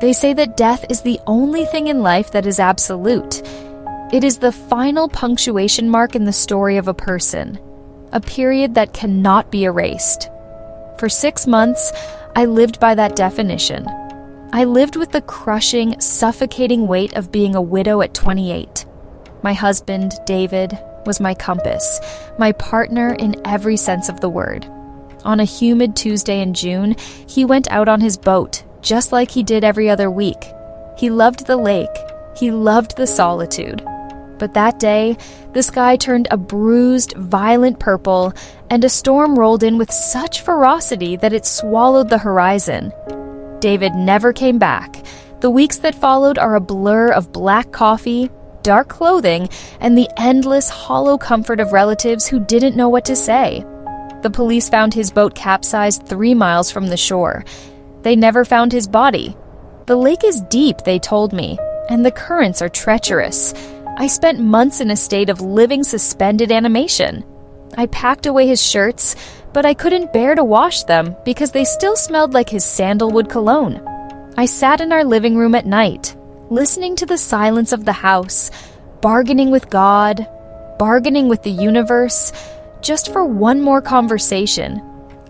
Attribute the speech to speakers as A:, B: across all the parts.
A: They say that death is the only thing in life that is absolute. It is the final punctuation mark in the story of a person, a period that cannot be erased. For 6 months, I lived by that definition. I lived with the crushing, suffocating weight of being a widow at 28. My husband, David, was my compass, my partner in every sense of the word. On a humid Tuesday in June, he went out on his boat, just like he did every other week. He loved the lake. He loved the solitude. But that day, the sky turned a bruised, violent purple, and a storm rolled in with such ferocity that it swallowed the horizon. David never came back. The weeks that followed are a blur of black coffee, dark clothing, and the endless, hollow comfort of relatives who didn't know what to say. The police found his boat capsized 3 miles from the shore. They never found his body. The lake is deep, they told me, and the currents are treacherous. I spent months in a state of living suspended animation. I packed away his shirts, but I couldn't bear to wash them because they still smelled like his sandalwood cologne. I sat in our living room at night, listening to the silence of the house, bargaining with God, bargaining with the universe, just for one more conversation.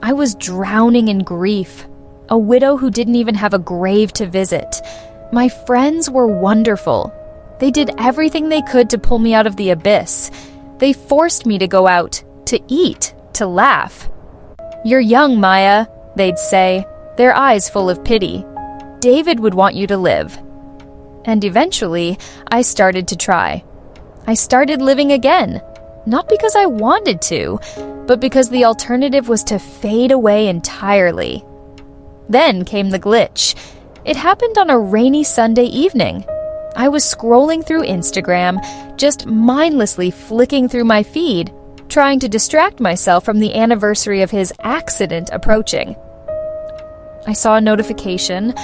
A: I was drowning in grief, a widow who didn't even have a grave to visit. My friends were wonderful. They did everything they could to pull me out of the abyss. They forced me to go out, to eat, to laugh. "You're young, Maya," they'd say, their eyes full of pity. "David would want you to live." And eventually, I started to try. I started living again, not because I wanted to, but because the alternative was to fade away entirely. Then came the glitch. It happened on a rainy Sunday evening. I was scrolling through Instagram, just mindlessly flicking through my feed, trying to distract myself from the anniversary of his accident approaching. I saw a notification.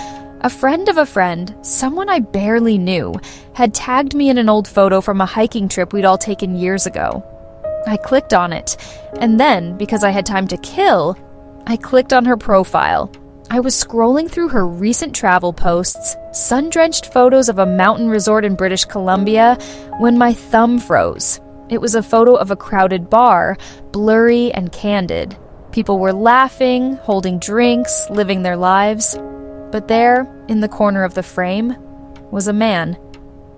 A: A friend of a friend, someone I barely knew, had tagged me in an old photo from a hiking trip we'd all taken years ago. I clicked on it, and then, because I had time to kill, I clicked on her profile. I was scrolling through her recent travel posts, sun-drenched photos of a mountain resort in British Columbia, when my thumb froze. It was a photo of a crowded bar, blurry and candid. People were laughing, holding drinks, living their lives. But there, in the corner of the frame, was a man.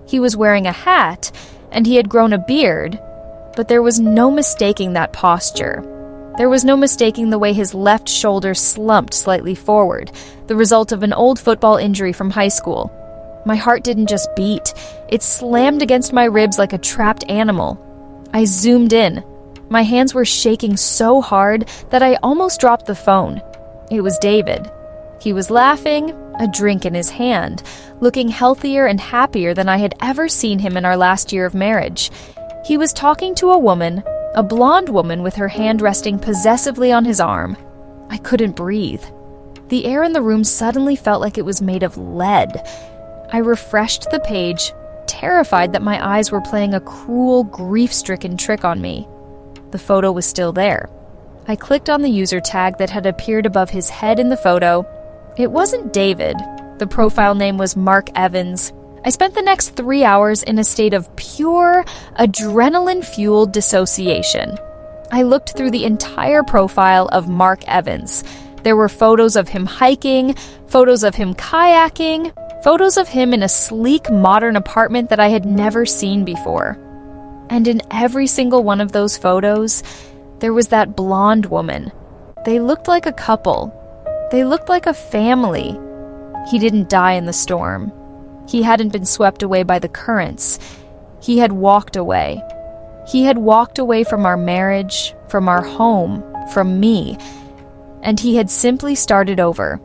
A: He was wearing a hat, and he had grown a beard, but there was no mistaking that posture. There was no mistaking the way his left shoulder slumped slightly forward, the result of an old football injury from high school. My heart didn't just beat, it slammed against my ribs like a trapped animal. I zoomed in. My hands were shaking so hard that I almost dropped the phone. It was David. He was laughing, a drink in his hand, looking healthier and happier than I had ever seen him in our last year of marriage. He was talking to a woman, a blonde woman with her hand resting possessively on his arm. I couldn't breathe. The air in the room suddenly felt like it was made of lead. I refreshed the page, terrified that my eyes were playing a cruel, grief-stricken trick on me. The photo was still there. I clicked on the user tag that had appeared above his head in the photo. It wasn't David. The profile name was Mark Evans. I spent the next 3 hours in a state of pure, adrenaline-fueled dissociation. I looked through the entire profile of Mark Evans. There were photos of him hiking, photos of him kayaking, photos of him in a sleek, modern apartment that I had never seen before. And in every single one of those photos, there was that blonde woman. They looked like a couple. They looked like a family. He didn't die in the storm. He hadn't been swept away by the currents. He had walked away. He had walked away from our marriage, from our home, from me, and he had simply started over.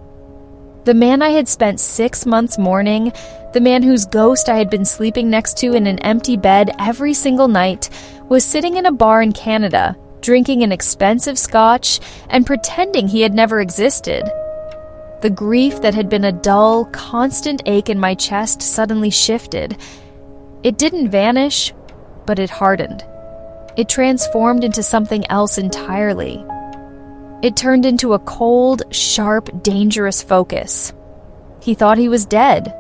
A: The man I had spent 6 months mourning, the man whose ghost I had been sleeping next to in an empty bed every single night, was sitting in a bar in Canada, drinking an expensive scotch and pretending he had never existed. The grief that had been a dull, constant ache in my chest suddenly shifted. It didn't vanish, but it hardened. It transformed into something else entirely. It turned into a cold, sharp, dangerous focus. He thought he was dead.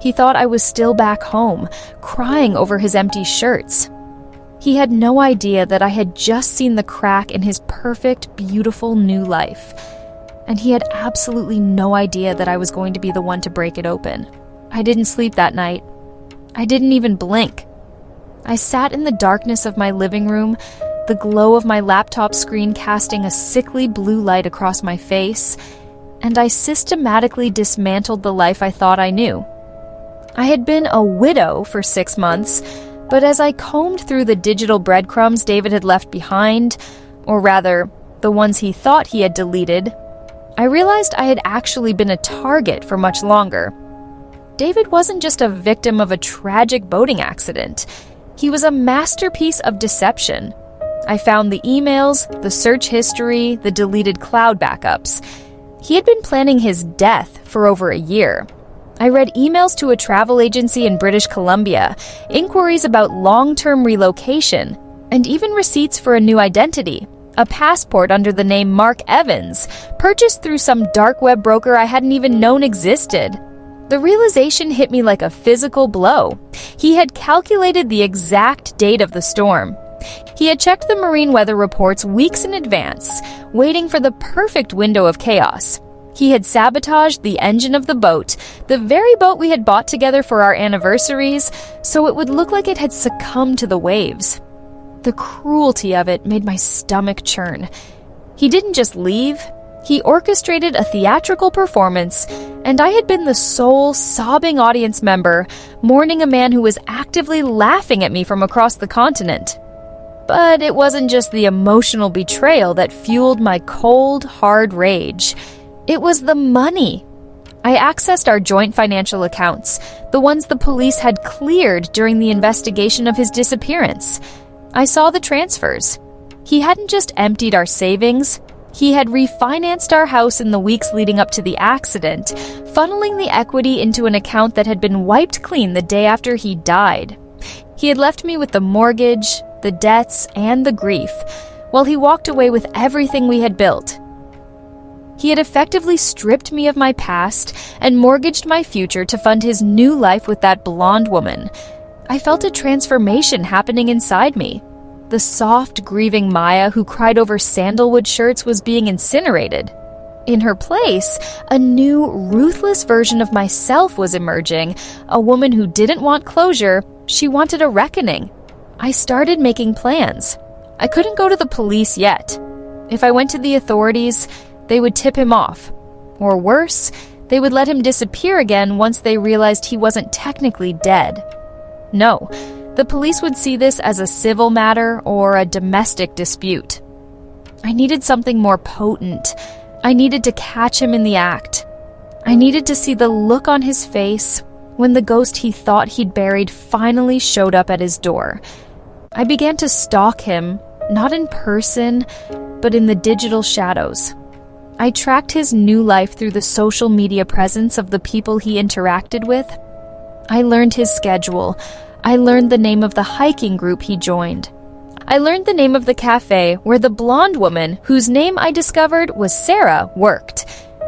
A: He thought I was still back home, crying over his empty shirts. He had no idea that I had just seen the crack in his perfect, beautiful new life. And he had absolutely no idea that I was going to be the one to break it open. I didn't sleep that night. I didn't even blink. I sat in the darkness of my living room, the glow of my laptop screen casting a sickly blue light across my face, and I systematically dismantled the life I thought I knew. I had been a widow for 6 months, but as I combed through the digital breadcrumbs David had left behind, or rather, the ones he thought he had deleted, I realized I had actually been a target for much longer. David wasn't just a victim of a tragic boating accident. He was a masterpiece of deception. I found the emails, the search history, the deleted cloud backups. He had been planning his death for over a year. I read emails to a travel agency in British Columbia, inquiries about long-term relocation, and even receipts for a new identity, a passport under the name Mark Evans, purchased through some dark web broker I hadn't even known existed. The realization hit me like a physical blow. He had calculated the exact date of the storm. He had checked the marine weather reports weeks in advance, waiting for the perfect window of chaos. He had sabotaged the engine of the boat, the very boat we had bought together for our anniversaries, so it would look like it had succumbed to the waves. The cruelty of it made my stomach churn. He didn't just leave. He orchestrated a theatrical performance, and I had been the sole sobbing audience member, mourning a man who was actively laughing at me from across the continent. But it wasn't just the emotional betrayal that fueled my cold, hard rage. It was the money. I accessed our joint financial accounts, the ones the police had cleared during the investigation of his disappearance. I saw the transfers. He hadn't just emptied our savings. He had refinanced our house in the weeks leading up to the accident, funneling the equity into an account that had been wiped clean the day after he died. He had left me with the mortgage, the debts, and the grief, while he walked away with everything we had built. He had effectively stripped me of my past and mortgaged my future to fund his new life with that blonde woman. I felt a transformation happening inside me. The soft, grieving Maya who cried over sandalwood shirts was being incinerated. In her place, a new, ruthless version of myself was emerging, a woman who didn't want closure, she wanted a reckoning. I started making plans. I couldn't go to the police yet. If I went to the authorities, they would tip him off. Or worse, they would let him disappear again once they realized he wasn't technically dead. No, the police would see this as a civil matter or a domestic dispute. I needed something more potent. I needed to catch him in the act. I needed to see the look on his face when the ghost he thought he'd buried finally showed up at his door. I began to stalk him, not in person, but in the digital shadows. I tracked his new life through the social media presence of the people he interacted with. I learned his schedule. I learned the name of the hiking group he joined. I learned the name of the cafe where the blonde woman, whose name I discovered was Sarah, worked.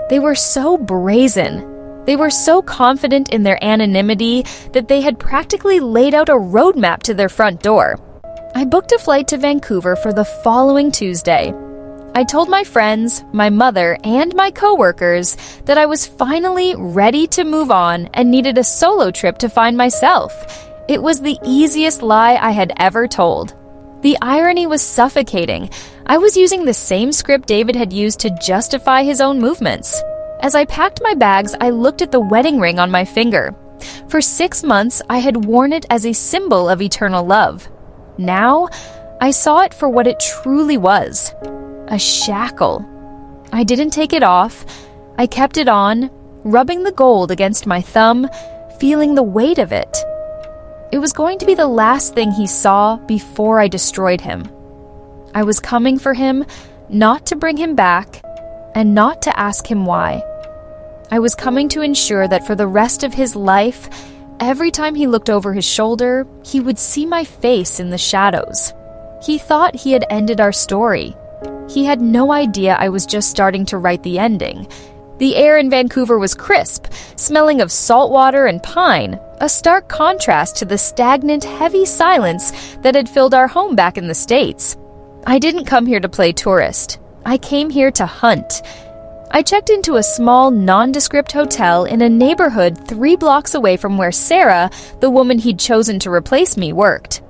A: They were so brazen. They were so confident in their anonymity that they had practically laid out a roadmap to their front door. I booked a flight to Vancouver for the following Tuesday. I told my friends, my mother, and my coworkers that I was finally ready to move on and needed a solo trip to find myself. It was the easiest lie I had ever told. The irony was suffocating. I was using the same script David had used to justify his own movements. As I packed my bags, I looked at the wedding ring on my finger. For 6 months, I had worn it as a symbol of eternal love. Now, I saw it for what it truly was. A shackle. I didn't take it off. I kept it on, rubbing the gold against my thumb, feeling the weight of it. It was going to be the last thing he saw before I destroyed him. I was coming for him, not to bring him back, and not to ask him why. I was coming to ensure that for the rest of his life, every time he looked over his shoulder, he would see my face in the shadows. He thought he had ended our story. He had no idea I was just starting to write the ending. The air in Vancouver was crisp, smelling of salt water and pine, a stark contrast to the stagnant, heavy silence that had filled our home back in the States. I didn't come here to play tourist. I came here to hunt. I checked into a small, nondescript hotel in a neighborhood 3 blocks away from where Sarah, the woman he'd chosen to replace me, worked.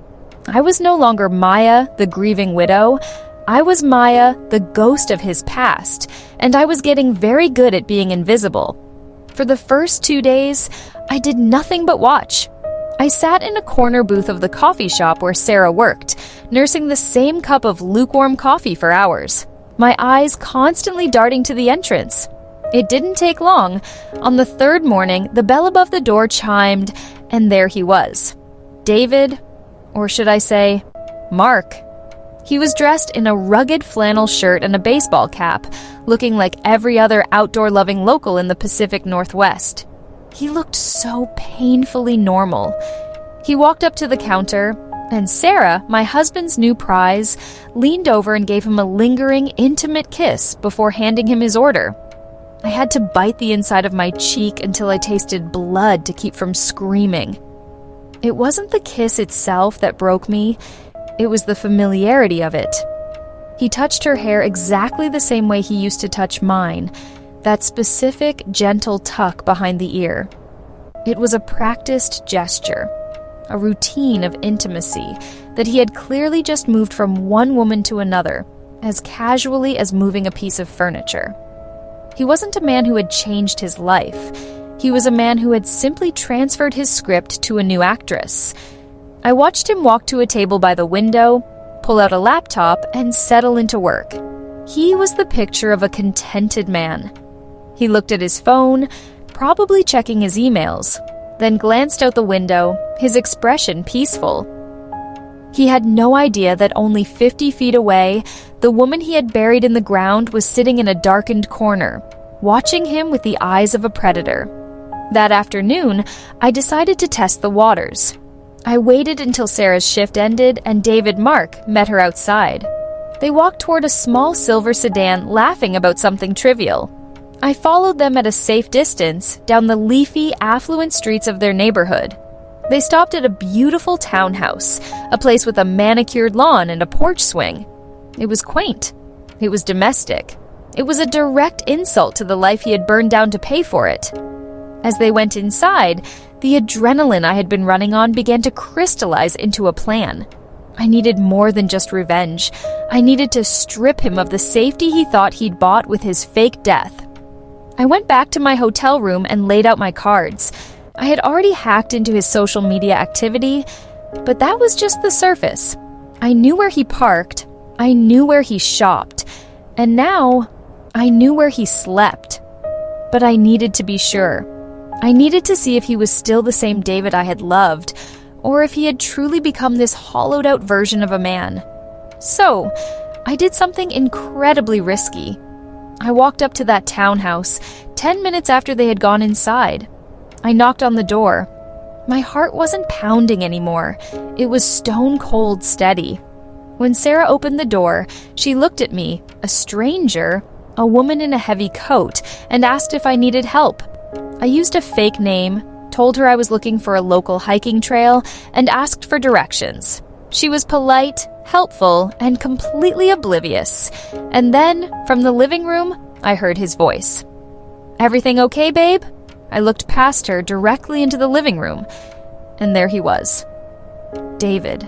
A: I was no longer Maya, the grieving widow. I was Maya, the ghost of his past, and I was getting very good at being invisible. For the first 2 days, I did nothing but watch. I sat in a corner booth of the coffee shop where Sarah worked, nursing the same cup of lukewarm coffee for hours, my eyes constantly darting to the entrance. It didn't take long. On the 3rd morning, the bell above the door chimed, and there he was. David, or should I say, Mark. He was dressed in a rugged flannel shirt and a baseball cap, looking like every other outdoor-loving local in the Pacific Northwest. He looked so painfully normal. He walked up to the counter, and Sarah, my husband's new prize, leaned over and gave him a lingering, intimate kiss before handing him his order. I had to bite the inside of my cheek until I tasted blood to keep from screaming. It wasn't the kiss itself that broke me. It was the familiarity of it. He touched her hair exactly the same way he used to touch mine, that specific, gentle tuck behind the ear. It was a practiced gesture, a routine of intimacy that he had clearly just moved from one woman to another, as casually as moving a piece of furniture. He wasn't a man who had changed his life. He was a man who had simply transferred his script to a new actress. I watched him walk to a table by the window, pull out a laptop, and settle into work. He was the picture of a contented man. He looked at his phone, probably checking his emails, then glanced out the window, his expression peaceful. He had no idea that only 50 feet away, the woman he had buried in the ground was sitting in a darkened corner, watching him with the eyes of a predator. That afternoon, I decided to test the waters. I waited until Sarah's shift ended and David Mark met her outside. They walked toward a small silver sedan, laughing about something trivial. I followed them at a safe distance down the leafy, affluent streets of their neighborhood. They stopped at a beautiful townhouse, a place with a manicured lawn and a porch swing. It was quaint. It was domestic. It was a direct insult to the life he had burned down to pay for it. As they went inside, the adrenaline I had been running on began to crystallize into a plan. I needed more than just revenge. I needed to strip him of the safety he thought he'd bought with his fake death. I went back to my hotel room and laid out my cards. I had already hacked into his social media activity, but that was just the surface. I knew where he parked, I knew where he shopped, and now I knew where he slept. But I needed to be sure. I needed to see if he was still the same David I had loved, or if he had truly become this hollowed-out version of a man. So, I did something incredibly risky. I walked up to that townhouse 10 minutes after they had gone inside. I knocked on the door. My heart wasn't pounding anymore. It was stone-cold steady. When Sarah opened the door, she looked at me, a stranger, a woman in a heavy coat, and asked if I needed help. I used a fake name, told her I was looking for a local hiking trail, and asked for directions. She was polite, helpful, and completely oblivious. And then, from the living room, I heard his voice. "Everything okay, babe?" I looked past her directly into the living room, and there he was. David.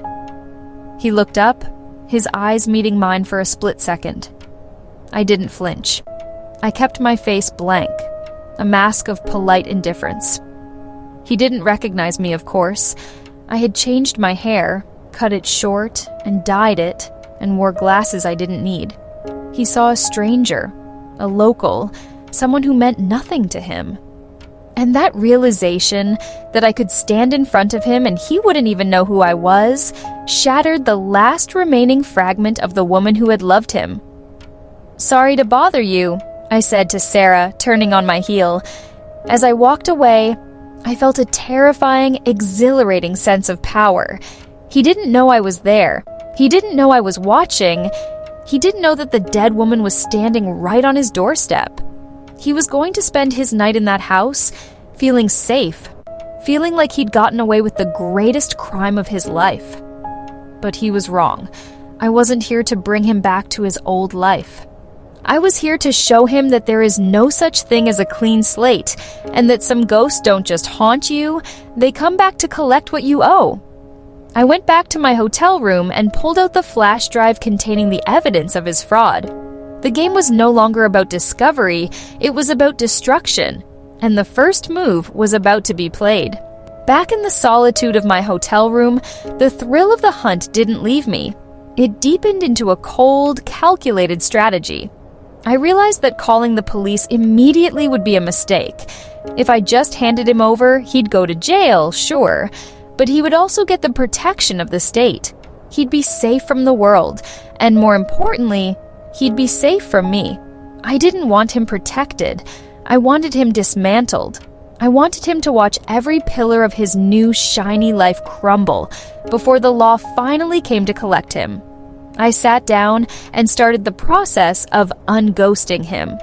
A: He looked up, his eyes meeting mine for a split second. I didn't flinch. I kept my face blank, a mask of polite indifference. He didn't recognize me, of course. I had changed my hair, cut it short, and dyed it, and wore glasses I didn't need. He saw a stranger, a local, someone who meant nothing to him. And that realization that I could stand in front of him and he wouldn't even know who I was, shattered the last remaining fragment of the woman who had loved him. "Sorry to bother you," I said to Sarah, turning on my heel. As I walked away, I felt a terrifying, exhilarating sense of power. He didn't know I was there. He didn't know I was watching. He didn't know that the dead woman was standing right on his doorstep. He was going to spend his night in that house, feeling safe, feeling like he'd gotten away with the greatest crime of his life. But he was wrong. I wasn't here to bring him back to his old life. I was here to show him that there is no such thing as a clean slate, and that some ghosts don't just haunt you, they come back to collect what you owe. I went back to my hotel room and pulled out the flash drive containing the evidence of his fraud. The game was no longer about discovery, it was about destruction, and the first move was about to be played. Back in the solitude of my hotel room, the thrill of the hunt didn't leave me. It deepened into a cold, calculated strategy. I realized that calling the police immediately would be a mistake. If I just handed him over, he'd go to jail, sure, but he would also get the protection of the state. He'd be safe from the world, and more importantly, he'd be safe from me. I didn't want him protected. I wanted him dismantled. I wanted him to watch every pillar of his new, shiny life crumble before the law finally came to collect him. I sat down and started the process of unghosting him.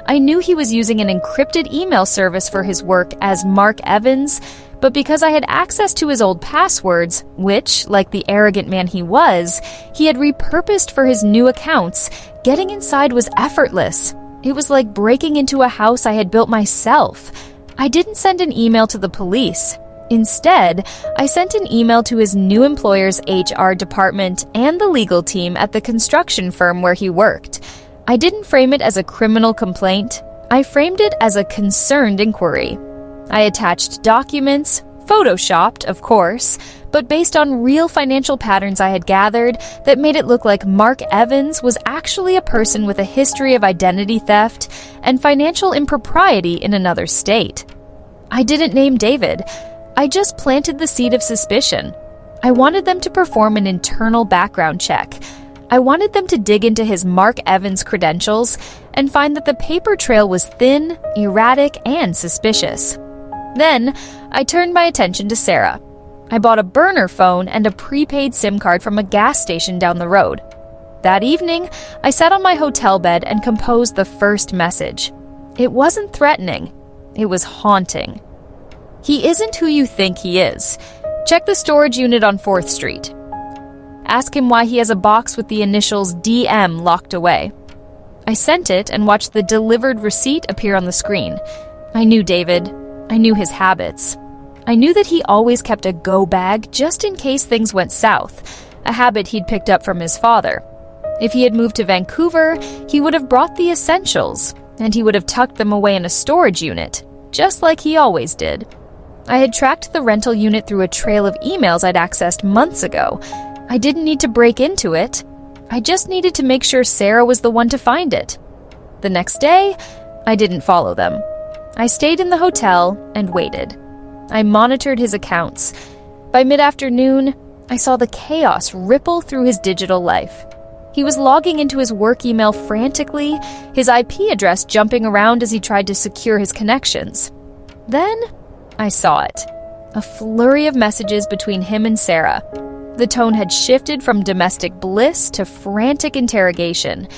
A: I knew he was using an encrypted email service for his work as Mark Evans, but because I had access to his old passwords, which, like the arrogant man he was, he had repurposed for his new accounts, getting inside was effortless. It was like breaking into a house I had built myself. I didn't send an email to the police. Instead, I sent an email to his new employer's HR department and the legal team at the construction firm where he worked. I didn't frame it as a criminal complaint. I framed it as a concerned inquiry. I attached documents, photoshopped, of course, but based on real financial patterns I had gathered that made it look like Mark Evans was actually a person with a history of identity theft and financial impropriety in another state. I didn't name David. I just planted the seed of suspicion. I wanted them to perform an internal background check. I wanted them to dig into his Mark Evans credentials and find that the paper trail was thin, erratic, and suspicious. Then, I turned my attention to Sarah. I bought a burner phone and a prepaid SIM card from a gas station down the road. That evening, I sat on my hotel bed and composed the first message. It wasn't threatening. It was haunting. He isn't who you think he is. Check the storage unit on 4th Street. Ask him why he has a box with the initials DM locked away. I sent it and watched the delivered receipt appear on the screen. I knew David. I knew his habits. I knew that he always kept a go bag just in case things went south, a habit he'd picked up from his father. If he had moved to Vancouver, he would have brought the essentials, and he would have tucked them away in a storage unit, just like he always did. I had tracked the rental unit through a trail of emails I'd accessed months ago. I didn't need to break into it. I just needed to make sure Sarah was the one to find it. The next day, I didn't follow them. I stayed in the hotel and waited. I monitored his accounts. By mid-afternoon, I saw the chaos ripple through his digital life. He was logging into his work email frantically, his IP address jumping around as he tried to secure his connections. Then, I saw it. A flurry of messages between him and Sarah. The tone had shifted from domestic bliss to frantic interrogation.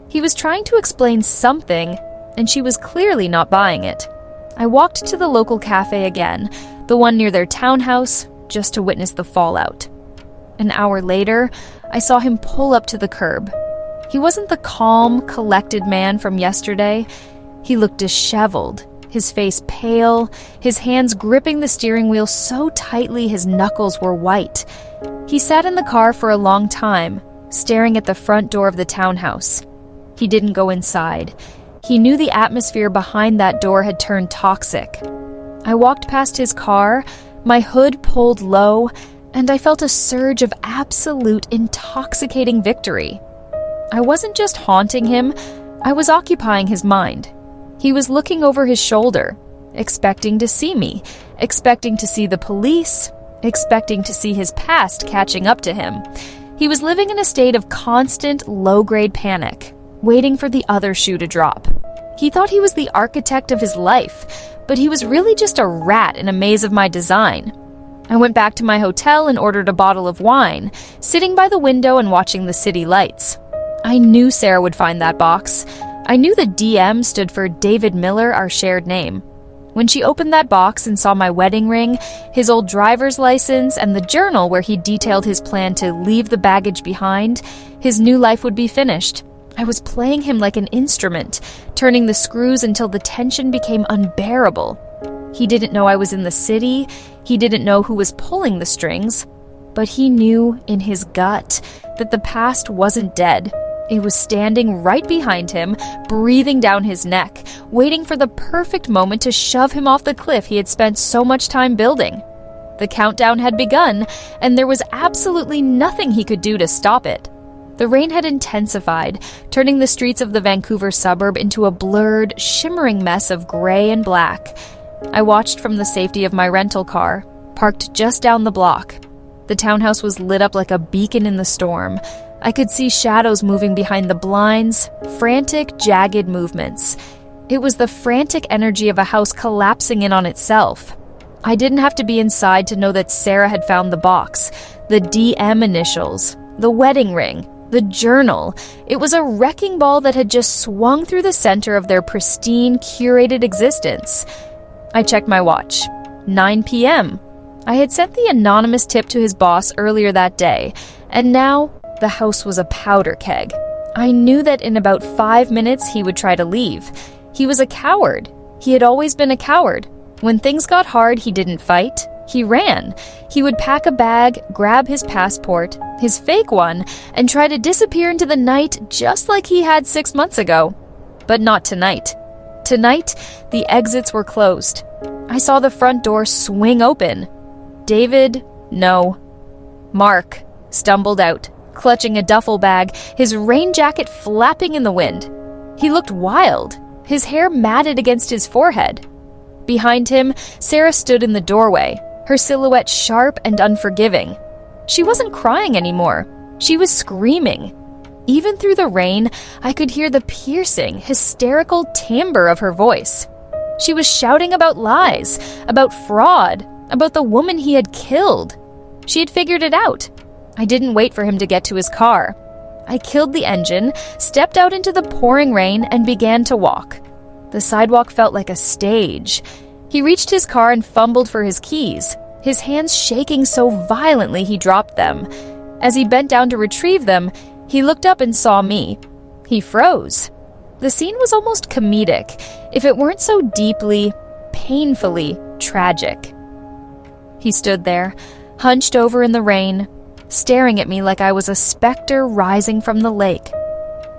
A: He was trying to explain something, and she was clearly not buying it. I walked to the local cafe again, the one near their townhouse, just to witness the fallout. An hour later, I saw him pull up to the curb. He wasn't the calm, collected man from yesterday. He looked disheveled, his face pale, his hands gripping the steering wheel so tightly his knuckles were white. He sat in the car for a long time, staring at the front door of the townhouse. He didn't go inside. He knew the atmosphere behind that door had turned toxic. I walked past his car, my hood pulled low, and I felt a surge of absolute intoxicating victory. I wasn't just haunting him, I was occupying his mind. He was looking over his shoulder, expecting to see me, expecting to see the police, expecting to see his past catching up to him. He was living in a state of constant, low-grade panic, waiting for the other shoe to drop. He thought he was the architect of his life, but he was really just a rat in a maze of my design. I went back to my hotel and ordered a bottle of wine, sitting by the window and watching the city lights. I knew Sarah would find that box. I knew the DM stood for David Miller, our shared name. When she opened that box and saw my wedding ring, his old driver's license, and the journal where he detailed his plan to leave the baggage behind, his new life would be finished. I was playing him like an instrument, turning the screws until the tension became unbearable. He didn't know I was in the city, he didn't know who was pulling the strings, but he knew in his gut that the past wasn't dead. It was standing right behind him, breathing down his neck, waiting for the perfect moment to shove him off the cliff he had spent so much time building. The countdown had begun, and there was absolutely nothing he could do to stop it. The rain had intensified, turning the streets of the Vancouver suburb into a blurred, shimmering mess of gray and black. I watched from the safety of my rental car, parked just down the block. The townhouse was lit up like a beacon in the storm. I could see shadows moving behind the blinds, frantic, jagged movements. It was the frantic energy of a house collapsing in on itself. I didn't have to be inside to know that Sarah had found the box, the DM initials, the wedding ring, the journal. It was a wrecking ball that had just swung through the center of their pristine, curated existence. I checked my watch. 9 p.m. I had sent the anonymous tip to his boss earlier that day, and now the house was a powder keg. I knew that in about 5 minutes he would try to leave. He was a coward. He had always been a coward. When things got hard, he didn't fight. He ran. He would pack a bag, grab his passport, his fake one, and try to disappear into the night just like he had 6 months ago. But not tonight. Tonight, the exits were closed. I saw the front door swing open. David, no. Mark stumbled out, clutching a duffel bag, his rain jacket flapping in the wind. He looked wild, his hair matted against his forehead. Behind him, Sarah stood in the doorway, her silhouette sharp and unforgiving. She wasn't crying anymore. She was screaming. Even through the rain, I could hear the piercing, hysterical timbre of her voice. She was shouting about lies, about fraud, about the woman he had killed. She had figured it out. I didn't wait for him to get to his car. I killed the engine, stepped out into the pouring rain, and began to walk. The sidewalk felt like a stage. He reached his car and fumbled for his keys, his hands shaking so violently he dropped them. As he bent down to retrieve them, he looked up and saw me. He froze. The scene was almost comedic, if it weren't so deeply, painfully tragic. He stood there, hunched over in the rain, staring at me like I was a specter rising from the lake.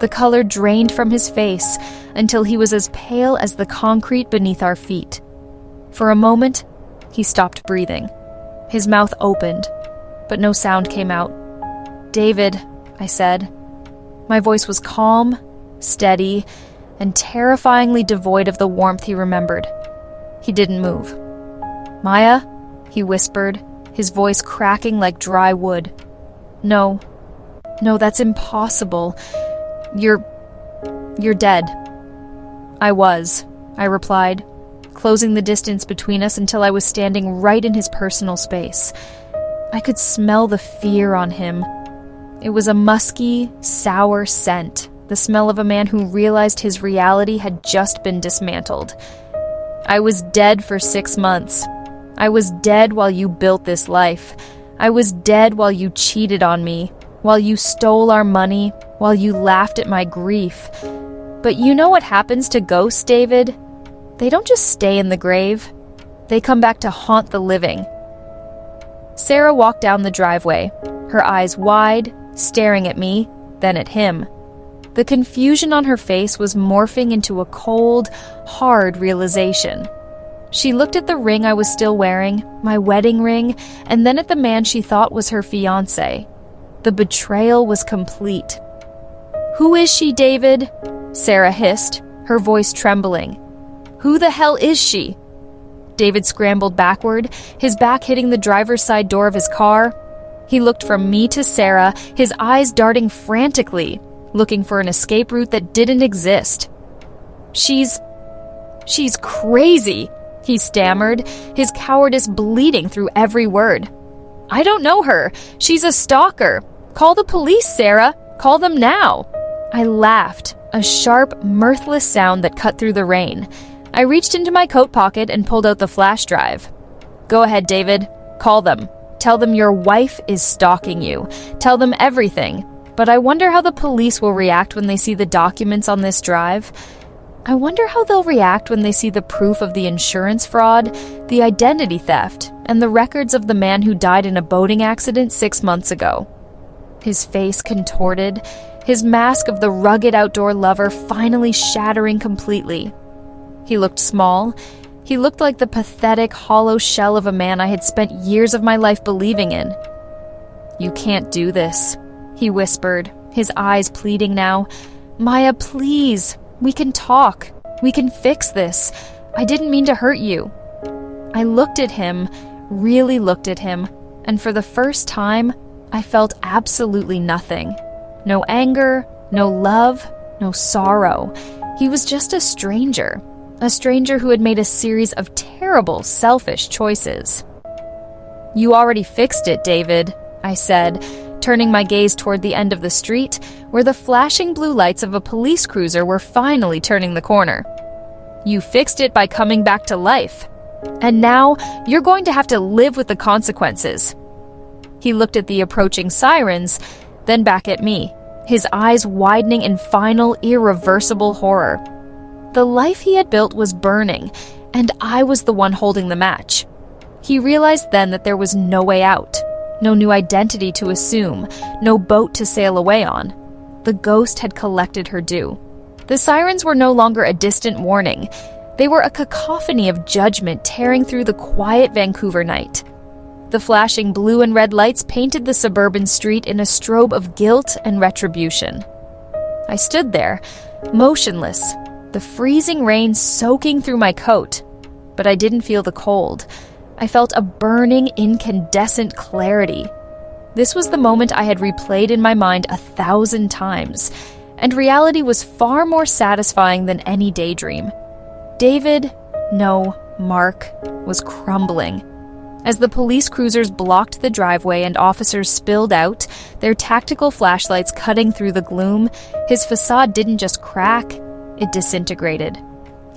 A: The color drained from his face until he was as pale as the concrete beneath our feet. For a moment, he stopped breathing. His mouth opened, but no sound came out. "David," I said. My voice was calm, steady, and terrifyingly devoid of the warmth he remembered. He didn't move. "Maya?" he whispered, his voice cracking like dry wood. No, that's impossible. You're dead." "I was," I replied, closing the distance between us until I was standing right in his personal space. I could smell the fear on him. It was a musky, sour scent, the smell of a man who realized his reality had just been dismantled. "I was dead for 6 months. I was dead while you built this life. I was dead while you cheated on me, while you stole our money, while you laughed at my grief. But you know what happens to ghosts, David? They don't just stay in the grave. They come back to haunt the living." Sarah walked down the driveway, her eyes wide, staring at me, then at him. The confusion on her face was morphing into a cold, hard realization. She looked at the ring I was still wearing, my wedding ring, and then at the man she thought was her fiancé. The betrayal was complete. "Who is she, David?" Sarah hissed, her voice trembling. "Who the hell is she?" David scrambled backward, his back hitting the driver's side door of his car. He looked from me to Sarah, his eyes darting frantically, looking for an escape route that didn't exist. She's crazy," he stammered, his cowardice bleeding through every word. "I don't know her. She's a stalker. Call the police, Sarah. Call them now." I laughed, a sharp, mirthless sound that cut through the rain. I reached into my coat pocket and pulled out the flash drive. "Go ahead, David. Call them. Tell them your wife is stalking you. Tell them everything. But I wonder how the police will react when they see the documents on this drive. I wonder how they'll react when they see the proof of the insurance fraud, the identity theft, and the records of the man who died in a boating accident 6 months ago." His face contorted, his mask of the rugged outdoor lover finally shattering completely. He looked small. He looked like the pathetic, hollow shell of a man I had spent years of my life believing in. "You can't do this," he whispered, his eyes pleading now. "Maya, please. We can talk. We can fix this. I didn't mean to hurt you." I looked at him, really looked at him, and for the first time, I felt absolutely nothing. No anger, no love, no sorrow. He was just a stranger who had made a series of terrible, selfish choices. "You already fixed it, David," I said, turning my gaze toward the end of the street, where the flashing blue lights of a police cruiser were finally turning the corner. "You fixed it by coming back to life. And now, you're going to have to live with the consequences." He looked at the approaching sirens, then back at me, his eyes widening in final, irreversible horror. The life he had built was burning, and I was the one holding the match. He realized then that there was no way out. No new identity to assume, no boat to sail away on. The ghost had collected her due. The sirens were no longer a distant warning. They were a cacophony of judgment tearing through the quiet Vancouver night. The flashing blue and red lights painted the suburban street in a strobe of guilt and retribution. I stood there, motionless, the freezing rain soaking through my coat, but I didn't feel the cold. I felt a burning, incandescent clarity. This was the moment I had replayed in my mind 1,000 times, and reality was far more satisfying than any daydream. Mark, was crumbling. As the police cruisers blocked the driveway and officers spilled out, their tactical flashlights cutting through the gloom, his facade didn't just crack, it disintegrated.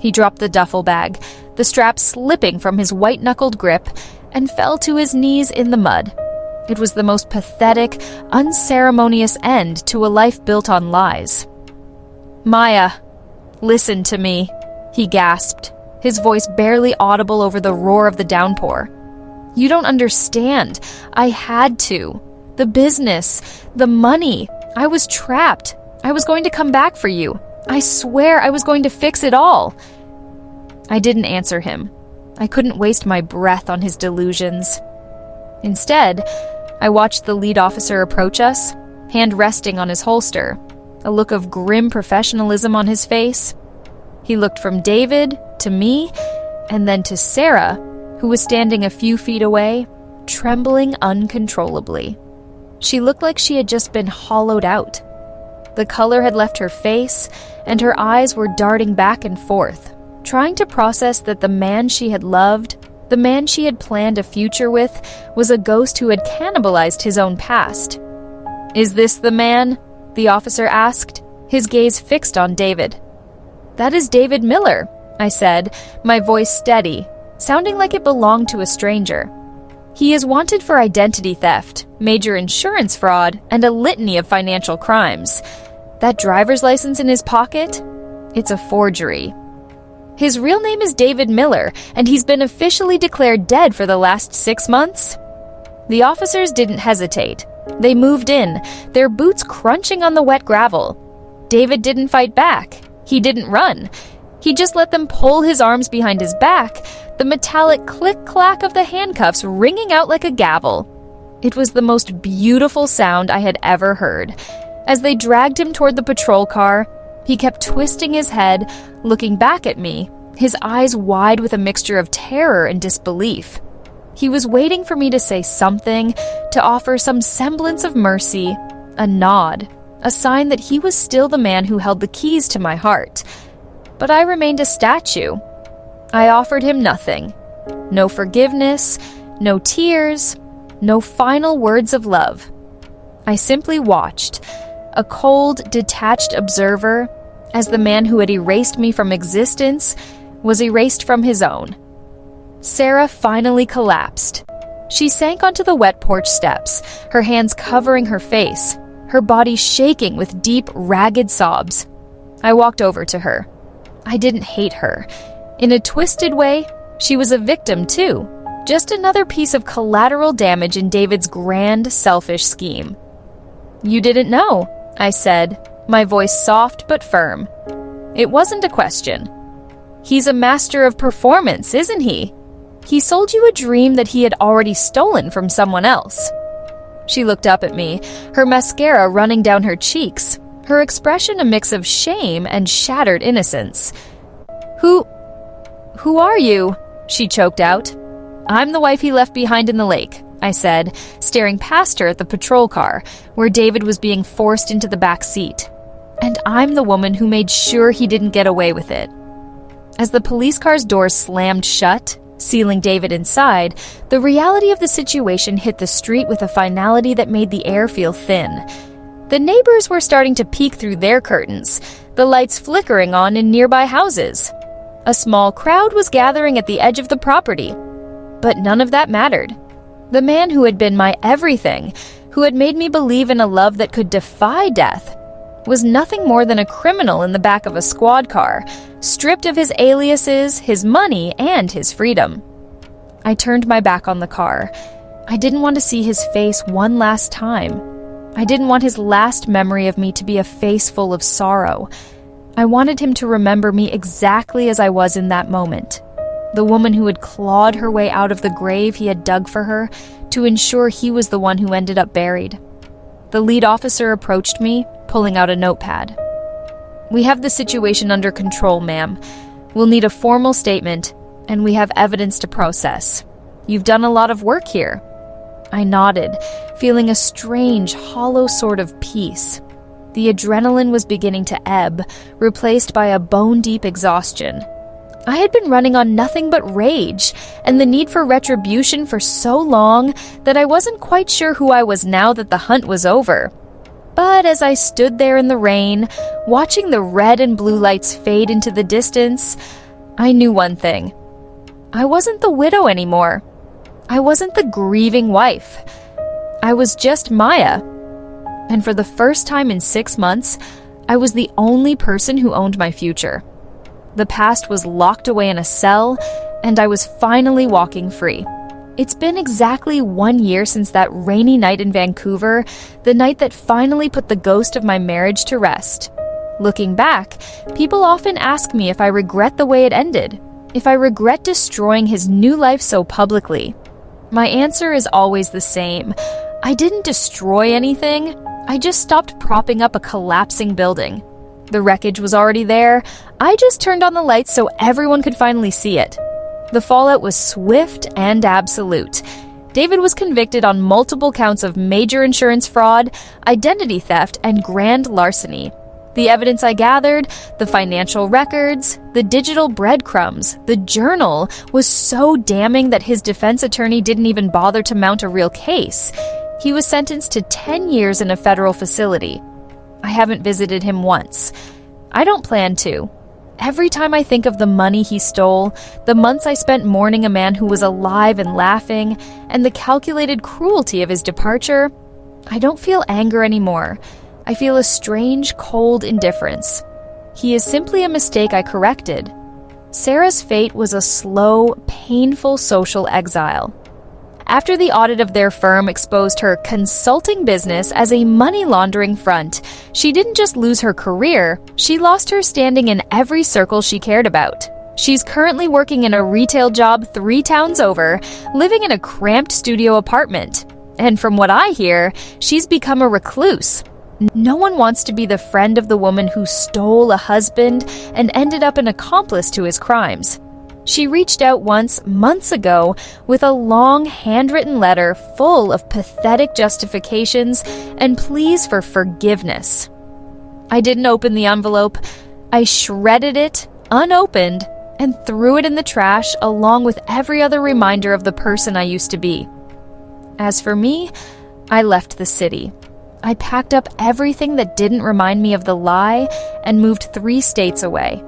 A: He dropped the duffel bag, the strap slipping from his white-knuckled grip, and fell to his knees in the mud. It was the most pathetic, unceremonious end to a life built on lies. "Maya, listen to me," he gasped, his voice barely audible over the roar of the downpour. "You don't understand. I had to. The business, the money. I was trapped. I was going to come back for you. I swear I was going to fix it all." I didn't answer him. I couldn't waste my breath on his delusions. Instead, I watched the lead officer approach us, hand resting on his holster, a look of grim professionalism on his face. He looked from David to me, and then to Sarah, who was standing a few feet away, trembling uncontrollably. She looked like she had just been hollowed out. The color had left her face, and her eyes were darting back and forth, trying to process that the man she had loved, the man she had planned a future with, was a ghost who had cannibalized his own past. "Is this the man?" the officer asked, his gaze fixed on David. "That is David Miller," I said, my voice steady, sounding like it belonged to a stranger. "He is wanted for identity theft, major insurance fraud, and a litany of financial crimes. That driver's license in his pocket? It's a forgery. His real name is David Miller, and he's been officially declared dead for the last 6 months." The officers didn't hesitate. They moved in, their boots crunching on the wet gravel. David didn't fight back. He didn't run. He just let them pull his arms behind his back, the metallic click-clack of the handcuffs ringing out like a gavel. It was the most beautiful sound I had ever heard. As they dragged him toward the patrol car, he kept twisting his head, looking back at me, his eyes wide with a mixture of terror and disbelief. He was waiting for me to say something, to offer some semblance of mercy, a nod, a sign that he was still the man who held the keys to my heart. But I remained a statue. I offered him nothing. No forgiveness, no tears, no final words of love. I simply watched, a cold, detached observer, as the man who had erased me from existence was erased from his own. Sarah finally collapsed. She sank onto the wet porch steps, her hands covering her face, her body shaking with deep, ragged sobs. I walked over to her. I didn't hate her. In a twisted way, she was a victim too, just another piece of collateral damage in David's grand, selfish scheme. "You didn't know," I said, my voice soft but firm. It wasn't a question. "He's a master of performance, isn't he? He sold you a dream that he had already stolen from someone else." She looked up at me, her mascara running down her cheeks, her expression a mix of shame and shattered innocence. Who are you?" she choked out. "I'm the wife he left behind in the lake," I said, staring past her at the patrol car, where David was being forced into the back seat. "And I'm the woman who made sure he didn't get away with it." As the police car's doors slammed shut, sealing David inside, the reality of the situation hit the street with a finality that made the air feel thin. The neighbors were starting to peek through their curtains, the lights flickering on in nearby houses. A small crowd was gathering at the edge of the property. But none of that mattered. The man who had been my everything, who had made me believe in a love that could defy death, was nothing more than a criminal in the back of a squad car, stripped of his aliases, his money, and his freedom. I turned my back on the car. I didn't want to see his face one last time. I didn't want his last memory of me to be a face full of sorrow. I wanted him to remember me exactly as I was in that moment. The woman who had clawed her way out of the grave he had dug for her to ensure he was the one who ended up buried. The lead officer approached me, pulling out a notepad. "We have the situation under control, ma'am. We'll need a formal statement, and we have evidence to process. You've done a lot of work here." I nodded, feeling a strange, hollow sort of peace. The adrenaline was beginning to ebb, replaced by a bone-deep exhaustion. I had been running on nothing but rage and the need for retribution for so long that I wasn't quite sure who I was now that the hunt was over. But as I stood there in the rain, watching the red and blue lights fade into the distance, I knew one thing. I wasn't the widow anymore. I wasn't the grieving wife. I was just Maya. And for the first time in 6 months, I was the only person who owned my future. The past was locked away in a cell, and I was finally walking free. It's been exactly 1 year since that rainy night in Vancouver, the night that finally put the ghost of my marriage to rest. Looking back, people often ask me if I regret the way it ended, if I regret destroying his new life so publicly. My answer is always the same. I didn't destroy anything. I just stopped propping up a collapsing building. The wreckage was already there. I just turned on the lights so everyone could finally see it. The fallout was swift and absolute. David was convicted on multiple counts of major insurance fraud, identity theft, and grand larceny. The evidence I gathered, the financial records, the digital breadcrumbs, the journal, was so damning that his defense attorney didn't even bother to mount a real case. He was sentenced to 10 years in a federal facility. I haven't visited him once. I don't plan to. Every time I think of the money he stole, the months I spent mourning a man who was alive and laughing, and the calculated cruelty of his departure, I don't feel anger anymore. I feel a strange, cold indifference. He is simply a mistake I corrected. Sarah's fate was a slow, painful social exile. After the audit of their firm exposed her consulting business as a money laundering front, she didn't just lose her career, she lost her standing in every circle she cared about. She's currently working in a retail job 3 towns over, living in a cramped studio apartment. And from what I hear, she's become a recluse. No one wants to be the friend of the woman who stole a husband and ended up an accomplice to his crimes. She reached out once, months ago, with a long handwritten letter full of pathetic justifications and pleas for forgiveness. I didn't open the envelope. I shredded it, unopened, and threw it in the trash along with every other reminder of the person I used to be. As for me, I left the city. I packed up everything that didn't remind me of the lie and moved 3 states away.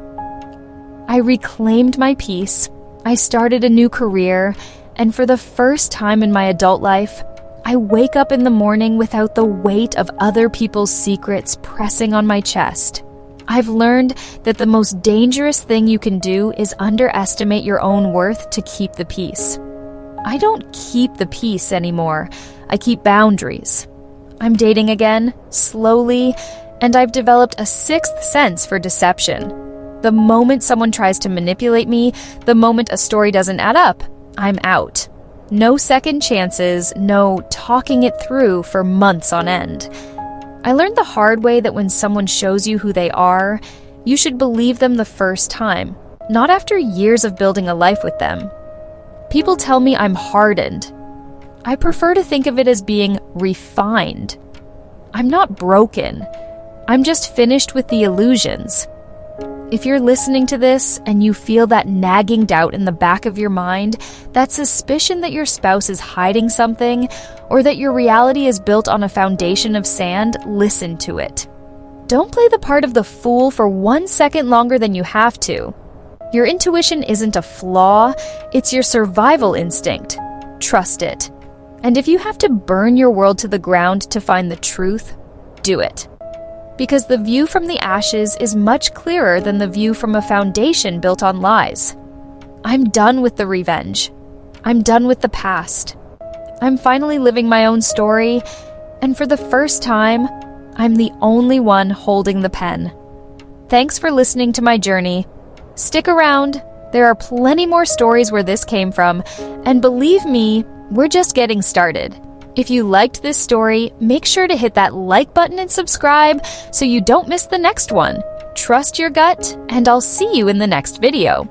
A: I reclaimed my peace, I started a new career, and for the first time in my adult life, I wake up in the morning without the weight of other people's secrets pressing on my chest. I've learned that the most dangerous thing you can do is underestimate your own worth to keep the peace. I don't keep the peace anymore. I keep boundaries. I'm dating again, slowly, and I've developed a 6th sense for deception. The moment someone tries to manipulate me, the moment a story doesn't add up, I'm out. No second chances, no talking it through for months on end. I learned the hard way that when someone shows you who they are, you should believe them the first time, not after years of building a life with them. People tell me I'm hardened. I prefer to think of it as being refined. I'm not broken. I'm just finished with the illusions. If you're listening to this and you feel that nagging doubt in the back of your mind, that suspicion that your spouse is hiding something, or that your reality is built on a foundation of sand, listen to it. Don't play the part of the fool for 1 second longer than you have to. Your intuition isn't a flaw, it's your survival instinct. Trust it. And if you have to burn your world to the ground to find the truth, do it. Because the view from the ashes is much clearer than the view from a foundation built on lies. I'm done with the revenge. I'm done with the past. I'm finally living my own story, and for the first time, I'm the only one holding the pen. Thanks for listening to my journey. Stick around. There are plenty more stories where this came from, and believe me, we're just getting started. If you liked this story, make sure to hit that like button and subscribe so you don't miss the next one. Trust your gut, and I'll see you in the next video.